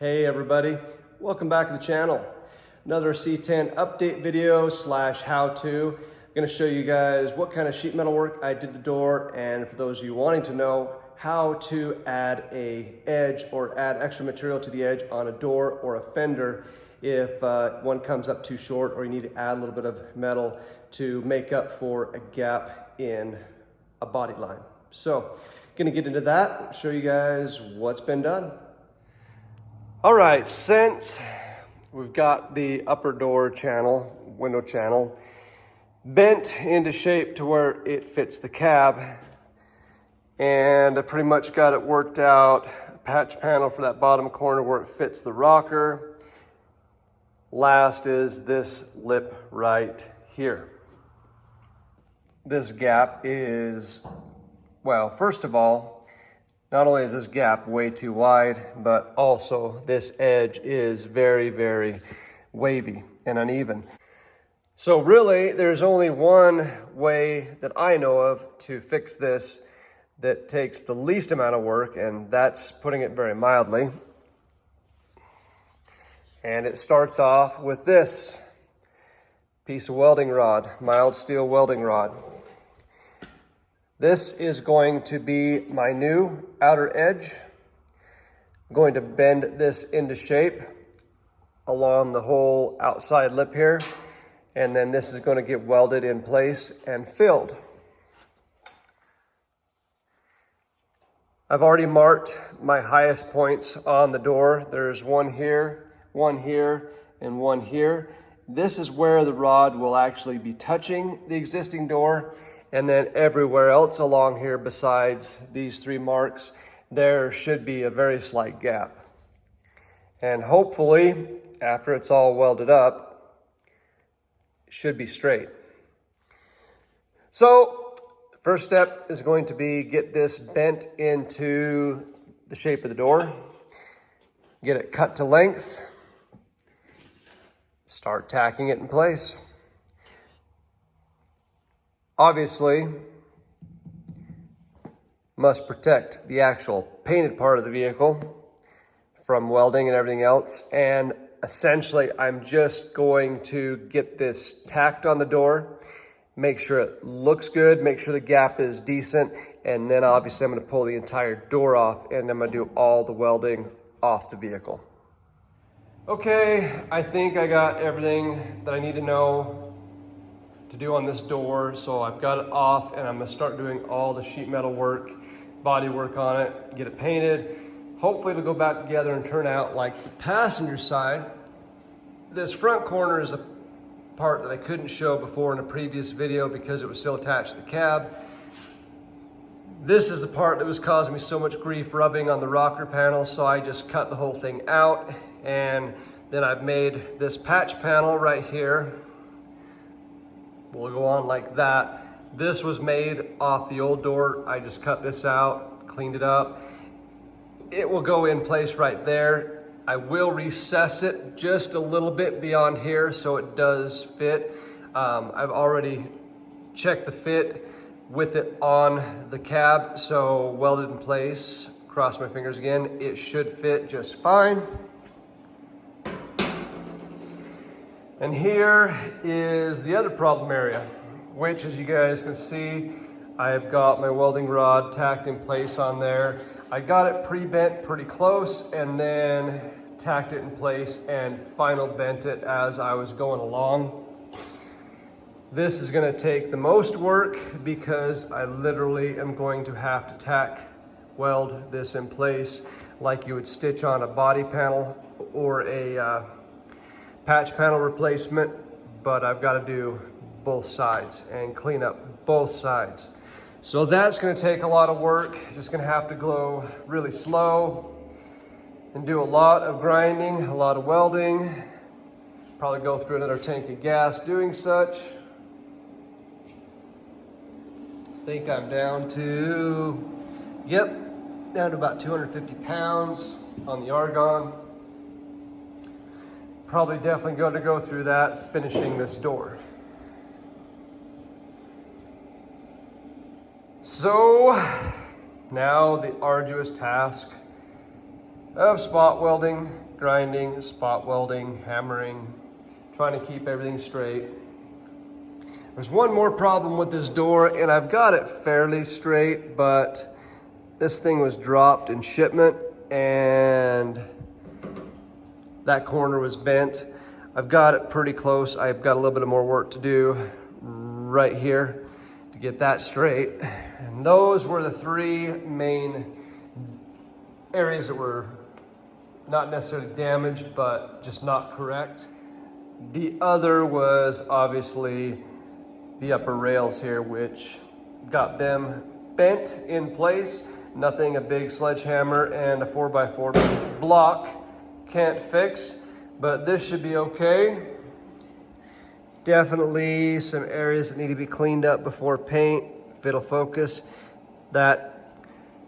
Hey everybody, welcome back to the channel. Another C10 update video slash how-to. I'm going to show you guys what kind of sheet metal work I did to the door, and for those of you wanting to know how to add a edge or add extra material to the edge on a door or a fender if one comes up too short or you need to add a little bit of metal to make up for a gap in a body line. So, going to get into that, show you guys what's been done. All right, since we've got the upper door channel, window channel, bent into shape to where it fits the cab, and I pretty much got it worked out, a patch panel for that bottom corner where it fits the rocker. Last is this lip right here. This gap is, well, first of all, not only is this gap way too wide, but also this edge is very, very wavy and uneven. So really, there's only one way that I know of to fix this that takes the least amount of work, and that's putting it very mildly. And it starts off with this piece of welding rod, mild steel welding rod. This is going to be my new outer edge. I'm going to bend this into shape along the whole outside lip here, and then this is going to get welded in place and filled. I've already marked my highest points on the door. There's one here, and one here. This is where the rod will actually be touching the existing door. And then everywhere else along here besides these three marks, there should be a very slight gap. And hopefully, after it's all welded up, it should be straight. So, first step is going to be get this bent into the shape of the door. Get it cut to length. Start tacking it in place. Obviously, must protect the actual painted part of the vehicle from welding and everything else. And essentially, I'm just going to get this tacked on the door, make sure it looks good, make sure the gap is decent, and then obviously I'm going to pull the entire door off and I'm going to do all the welding off the vehicle. Okay, I think I got everything that I need to know to do on this door, so I've got it off and I'm gonna start doing all the sheet metal work, body work on it, get it painted. Hopefully it'll go back together and turn out like the passenger side. This front corner is a part that I couldn't show before in a previous video because it was still attached to the cab. This is the part that was causing me so much grief rubbing on the rocker panel, so I just cut the whole thing out, and then I've made this patch panel right here. We'll go on like that. This was made off the old door. I just cut this out, cleaned it up. It will go in place right there. I will recess it just a little bit beyond here so it does fit. I've already checked the fit with it on the cab, so welded in place. Cross my fingers again. It should fit just fine. And here is the other problem area, which, as you guys can see, I've got my welding rod tacked in place on there. I got it pre-bent pretty close and then tacked it in place and final bent it as I was going along. This is going to take the most work because I literally am going to have to tack weld this in place like you would stitch on a body panel or a patch panel replacement, but I've got to do both sides and clean up both sides. So that's going to take a lot of work. Just going to have to go really slow and do a lot of grinding, a lot of welding. Probably go through another tank of gas doing such. I think I'm down to, down to about 250 pounds on the argon. Probably definitely going to go through that finishing this door. So now the arduous task of spot welding, grinding, spot welding, hammering, trying to keep everything straight. There's one more problem with this door, and I've got it fairly straight, but this thing was dropped in shipment and that corner was bent. I've got it pretty close. I've got a little bit of more work to do right here to get that straight. And those were the three main areas that were not necessarily damaged, but just not correct. The other was obviously the upper rails here, which got them bent in place. Nothing a big sledgehammer and a 4x4 block can't fix, but this should be okay. Definitely some areas that need to be cleaned up before paint, if it'll focus. That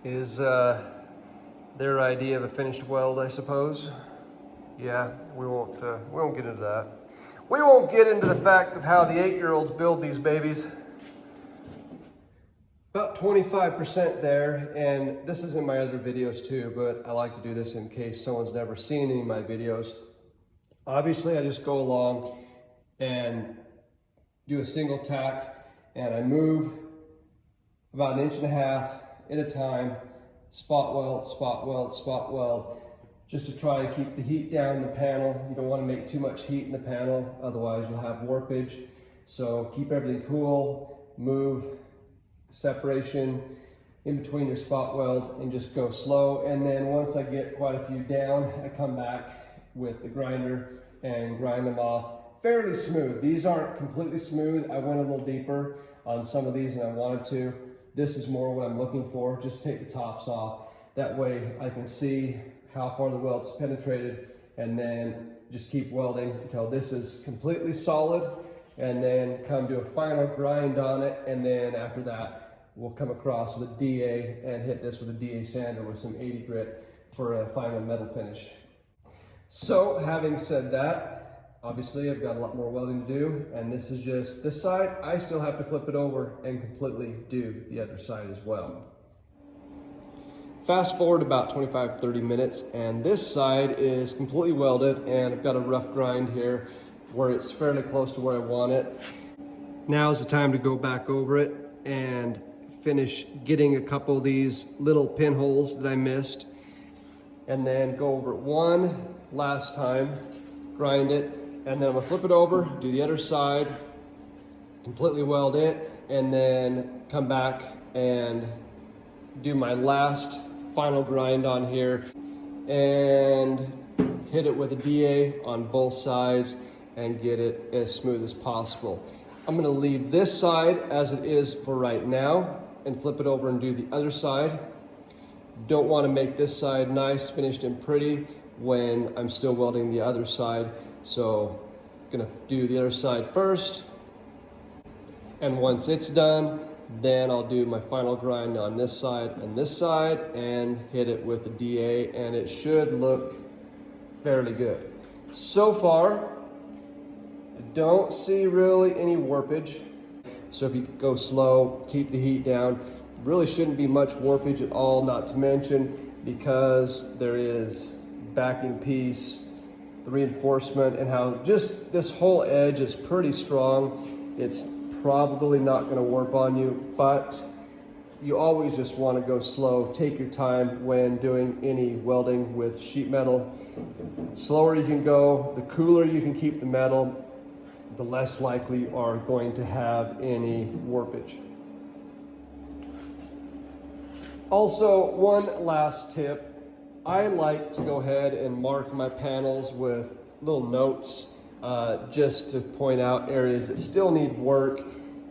is their idea of a finished weld, I suppose. Yeah, we won't get into that. We won't get into the fact of how the 8-year-olds build these babies. About 25% there, and this is in my other videos too, but I like to do this in case someone's never seen any of my videos. Obviously, I just go along and do a single tack, and I move about 1.5 inches at a time, spot weld, spot weld, spot weld, just to try to keep the heat down in the panel. You don't want to make too much heat in the panel, otherwise you'll have warpage. So keep everything cool, move, separation in between your spot welds, and just go slow. And then once I get quite a few down, I come back with the grinder and grind them off fairly smooth. These aren't completely smooth. I went a little deeper on some of these than I wanted to. This is more what I'm looking for. Just take the tops off. That way I can see how far the weld's penetrated, and then just keep welding until this is completely solid, and then come to a final grind on it. And then after that, we'll come across with a DA and hit this with a DA sander with some 80 grit for a final metal finish. So having said that, obviously I've got a lot more welding to do, and this is just this side. I still have to flip it over and completely do the other side as well. Fast forward about 25-30 minutes, and this side is completely welded, and I've got a rough grind here where it's fairly close to where I want it. Now is the time to go back over it and finish getting a couple of these little pinholes that I missed, and then go over it one last time, grind it, and then I'm gonna flip it over, do the other side, completely weld it, and then come back and do my last final grind on here and hit it with a DA on both sides and get it as smooth as possible. I'm gonna leave this side as it is for right now and flip it over and do the other side. Don't want to make this side nice, finished and pretty when I'm still welding the other side. So I'm gonna do the other side first, and once it's done, then I'll do my final grind on this side and hit it with the DA, and it should look fairly good. So far, I don't see really any warpage. So if you go slow, keep the heat down, really shouldn't be much warpage at all, not to mention because there is backing piece, the reinforcement, and how just this whole edge is pretty strong. It's probably not going to warp on you, but you always just want to go slow. Take your time when doing any welding with sheet metal. Slower you can go, the cooler you can keep the metal, the less likely you are going to have any warpage. Also, one last tip. I like to go ahead and mark my panels with little notes just to point out areas that still need work.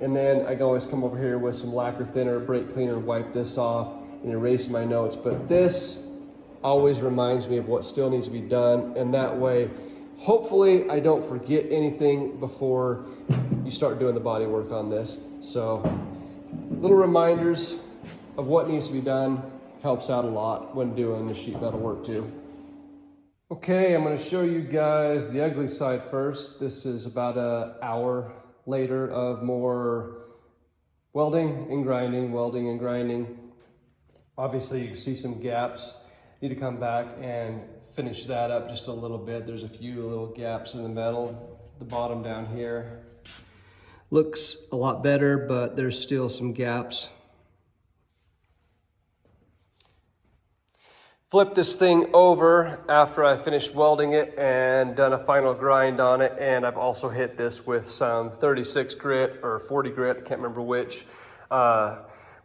And then I can always come over here with some lacquer thinner, brake cleaner, wipe this off and erase my notes. But this always reminds me of what still needs to be done. And that way, hopefully I don't forget anything before you start doing the body work on this. So little reminders of what needs to be done helps out a lot when doing the sheet metal work too. Okay, I'm going to show you guys the ugly side first. This is about an hour later of more welding and grinding, welding and grinding. Obviously you can see some gaps Need to come back and finish that up just a little bit. There's a few little gaps in the metal. The bottom down here looks a lot better, but there's still some gaps. Flip this thing over after I finished welding it and done a final grind on it. And I've also hit this with some 36 grit or 40 grit, I can't remember which,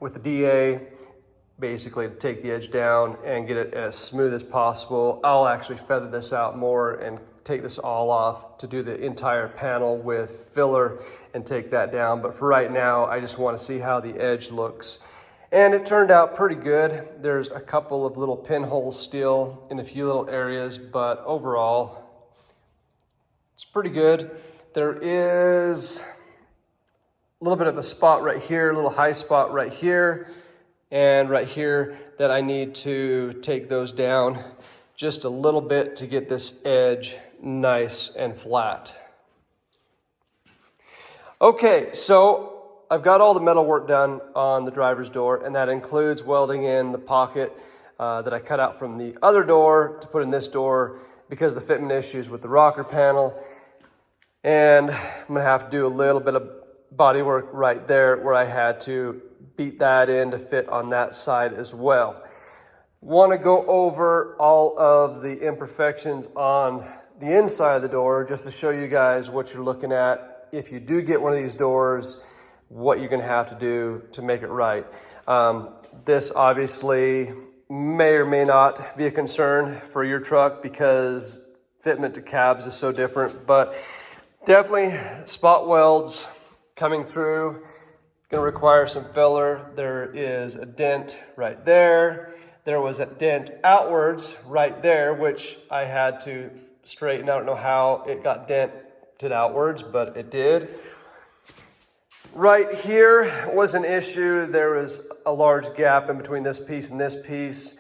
with the DA, basically to take the edge down and get it as smooth as possible. I'll actually feather this out more and take this all off to do the entire panel with filler and take that down. But for right now, I just want to see how the edge looks. And it turned out pretty good. There's a couple of little pinholes still in a few little areas, but overall, it's pretty good. There is a little bit of a spot right here, a little high spot right here, and right here that I need to take those down just a little bit to get this edge nice and flat. Okay, so I've got all the metal work done on the driver's door, and that includes welding in the pocket that I cut out from the other door to put in this door because of the fitment issues with the rocker panel. And I'm gonna have to do a little bit of body work right there where I had to beat that in to fit on that side as well. Want to go over all of the imperfections on the inside of the door just to show you guys what you're looking at if you do get one of these doors, what you're going to have to do to make it right. This obviously may or may not be a concern for your truck because fitment to cabs is so different, but definitely spot welds coming through. Going to require some filler. There is a dent right there. There was a dent outwards right there, which I had to straighten. I don't know how it got dented outwards, but it did. Right here was an issue. There was a large gap in between this piece and this piece.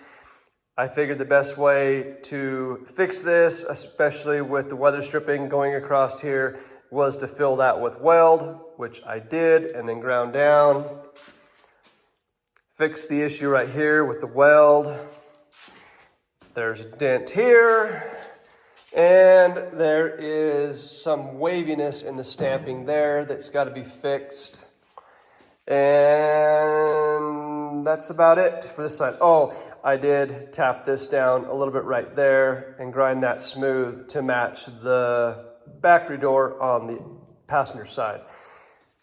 I figured the best way to fix this, especially with the weather stripping going across here, was to fill that with weld, which I did, and then ground down. Fix the issue right here with the weld. There's a dent here. And there is some waviness in the stamping there that's got to be fixed. And that's about it for this side. Oh, I did tap this down a little bit right there and grind that smooth to match the factory door on the passenger side.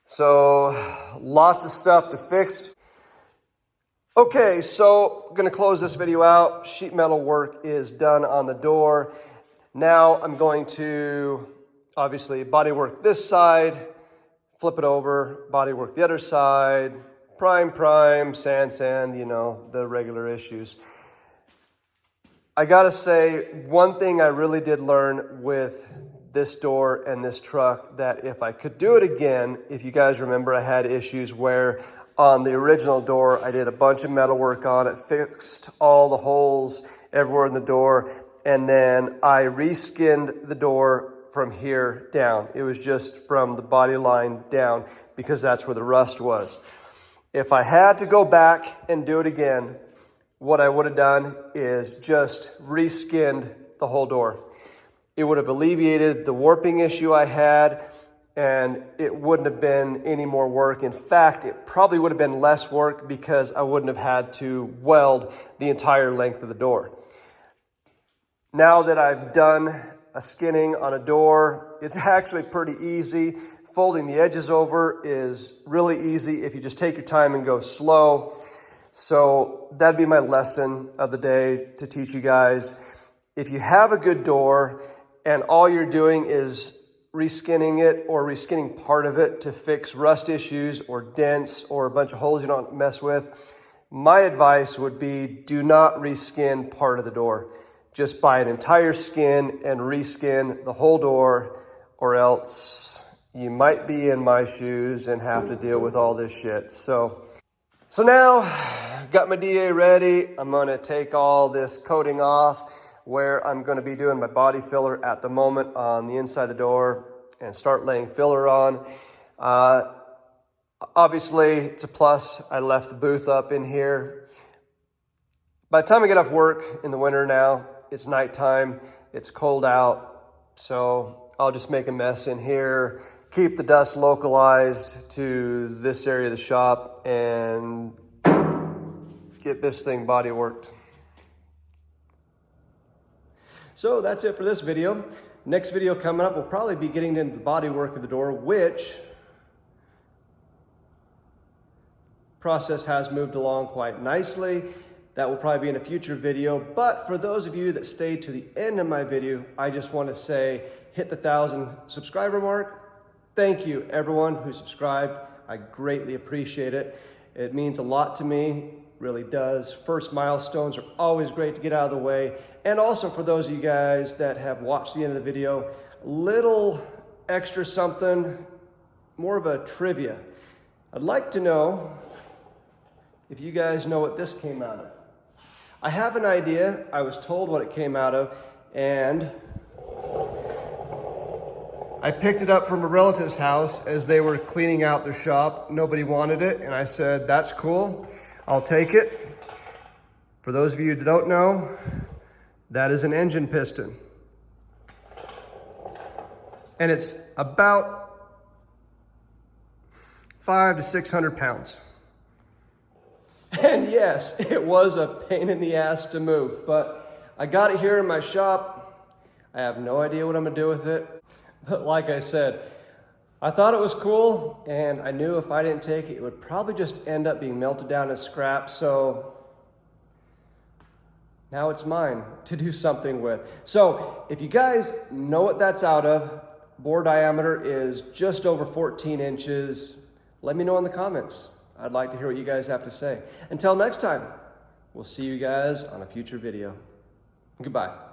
So lots of stuff to fix. Okay, so I'm going to close this video out. Sheet metal work is done on the door. Now I'm going to obviously body work this side, flip it over, body work the other side, prime, sand, you know, the regular issues. I gotta say, one thing I really did learn with this door and this truck, that if I could do it again, if you guys remember, I had issues where on the original door, I did a bunch of metal work on it, fixed all the holes everywhere in the door, and then I reskinned the door from here down. It was just from the body line down because that's where the rust was. If I had to go back and do it again, what I would have done is just reskinned the whole door. It would have alleviated the warping issue I had, and it wouldn't have been any more work. In fact, it probably would have been less work because I wouldn't have had to weld the entire length of the door. Now that I've done a skinning on a door, it's actually pretty easy. Folding the edges over is really easy if you just take your time and go slow. So that'd be my lesson of the day to teach you guys. If you have a good door and all you're doing is reskinning it or reskinning part of it to fix rust issues or dents or a bunch of holes you don't mess with, my advice would be do not reskin part of the door. Just buy an entire skin and reskin the whole door, or else you might be in my shoes and have to deal with all this shit. So now, got my DA ready. I'm gonna take all this coating off where I'm gonna be doing my body filler at the moment on the inside of the door and start laying filler on. Obviously, it's a plus. I left the booth up in here. By the time I get off work in the winter now, it's nighttime, it's cold out, so I'll just make a mess in here, keep the dust localized to this area of the shop, and get this thing body worked. So that's it for this video. Next video coming up, we'll probably be getting into the body work of the door, which process has moved along quite nicely. That will probably be in a future video, but for those of you that stayed to the end of my video, I just want to say, hit the 1,000 subscriber mark. Thank you everyone who subscribed. I greatly appreciate it. It means a lot to me, really does. First milestones are always great to get out of the way. And also for those of you guys that have watched the end of the video, little extra something, more of a trivia. I'd like to know if you guys know what this came out of. I have an idea. I was told what it came out of, and I picked it up from a relative's house as they were cleaning out their shop. Nobody wanted it, and I said, that's cool. I'll take it. For those of you who don't know, that is an engine piston. And it's about 500 to 600 pounds. And yes, it was a pain in the ass to move, but I got it here in my shop. I have no idea what I'm gonna do with it. But like I said, I thought it was cool, and I knew if I didn't take it, it would probably just end up being melted down as scrap, so now it's mine to do something with. So if you guys know what that's out of, bore diameter is just over 14 inches. Let me know in the comments. I'd like to hear what you guys have to say. Until next time, we'll see you guys on a future video. Goodbye.